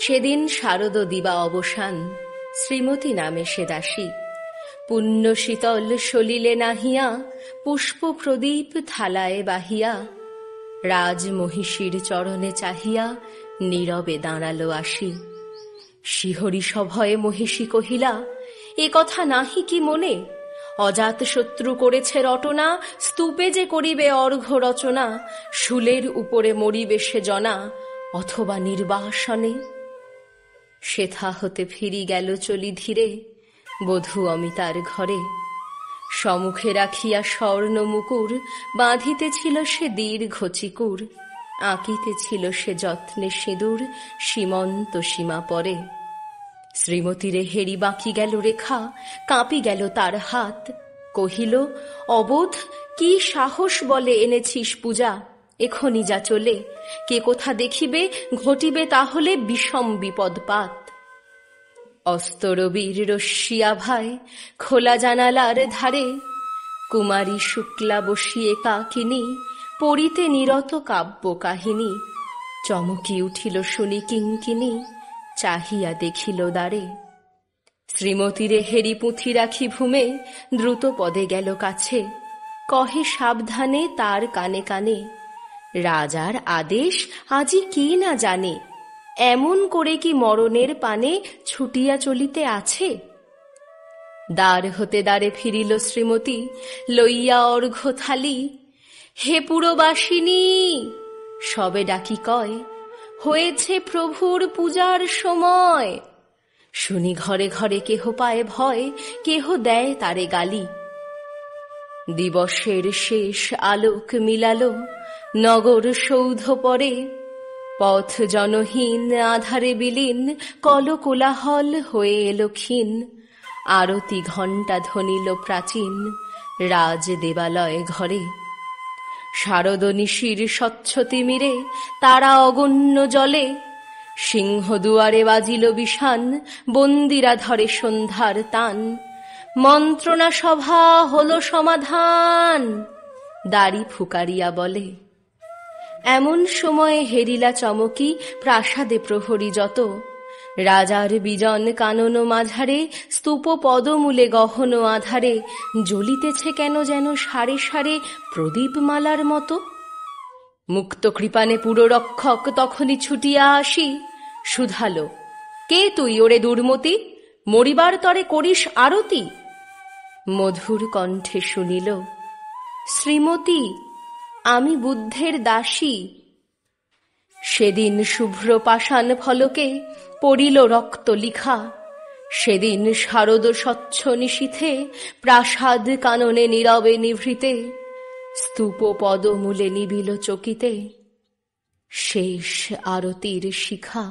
সেদিন শারদ দিবা অবসান, শ্রীমতী নামে সে দাসী। পুণ্য শীতল সলিলে নাহিয়া, পুষ্প প্রদীপ থালায় বাহিয়া, রাজ মহিষীর চরণে চাহিয়া, নীরবে দাঁড়ালো আসি। শিহরি সভয়ে মহিষী কহিলা, এ কথা নাহি কি মনে? অজাত শত্রু করেছে রটনা, স্তূপে যে করিবে অর্ঘ্য রচনা, শূলের উপরে মরিবে সে জনা, অথবা নির্বাসনে। সেথা হতে ফিরি গেল চলি ধীরে, বধূ অমিতার ঘরে। সম্মুখে রাখিয়া স্বর্ণ মুকুর, বাঁধিতেছিল সে দীর্ঘ চিকুর, আঁকিতেছিল সে যত্নে সিঁদুর, সীমন্ত সীমা পরে। শ্রীমতীরে হেরি বাঁকি গেল রেখা, কাঁপি গেল তার হাত। কহিল, অবোধ, কি সাহস বলে এনেছিস পূজা? এখনি যা চলে, কে কোথা দেখিবে, ঘটিবে তাহলে বিষম বিপদপাত। অস্তরবীর রশ্মি আভায় খোলা জানালার ধারে, কুমারী শুক্লা বসিয়ে কাকিনী, পড়িতে নিরত কাব্য কাহিনী। চমকি উঠিল শুনি কিঙ্কিনী, চাহিয়া দেখিল দ্বারে। শ্রীমতীরে হেরি পুঁথি রাখি ভূমে, দ্রুত পদে গেল কাছে। কহে সাবধানে তার কানে কানে, রাজার আদেশ আজি কি না জানে, এমন করে কি মরণের পানে ছুটিয়া চলিতে আছে? দ্বার হতে দ্বারে ফিরিল শ্রীমতী, লইয়া অর্ঘ্য থালি। হে পুরবাসিনী, সবে ডাকি কয়, হয়েছে প্রভুর পূজার সময়। শুনি ঘরে ঘরে কেহ পায় ভয়, কেহ দেয় তারে গালি। দিবসের শেষ আলোক মিলালো, নগর সৌধ পরে। পথ জনহীন আধারে বিলীন, কল কোলাহল হয়ে এলো ক্ষীণ। আরতি ঘণ্টা ধ্বনিল প্রাচীন, রাজ দেবালয় ঘরে। শারদ নিশির স্বচ্ছ তিমিরে, তারা অগণ্য জলে। সিংহ দুয়ারে বাজিল বিষান, বন্দিরা ধরে সন্ধ্যার তান। মন্ত্রণা সভা হলো সমাধান, দাড়ি ফুকারিয়া বলে। এমন সময়ে হেরিলা চমকি, প্রাসাদে প্রহরী যত। রাজার বিজন কানন মাঝারে, স্তূপ পদমূলে গহন আধারে, জ্বলিতেছে কেন যেন সারে সারে প্রদীপমালার মতো। মুক্ত কৃপানে পুররক্ষক তখনই ছুটিয়া আসি, শুধালো, কে তুই ওরে দুর্মতি? মরিবার তরে করিস আরতি? মধুর কণ্ঠে শুনিল, শ্রীমতী, আমি বুদ্ধের দাসী। সেদিন শুভ্র পাষাণ ফলকে পড়িল রক্ত লিখা। সেদিন শারদ স্বচ্ছ নিশীথে, প্রাসাদ কাননে নীরবে নিভৃতে, স্তূপ পদমূলে নিবিল চকিতে শেষ আরতির শিখা।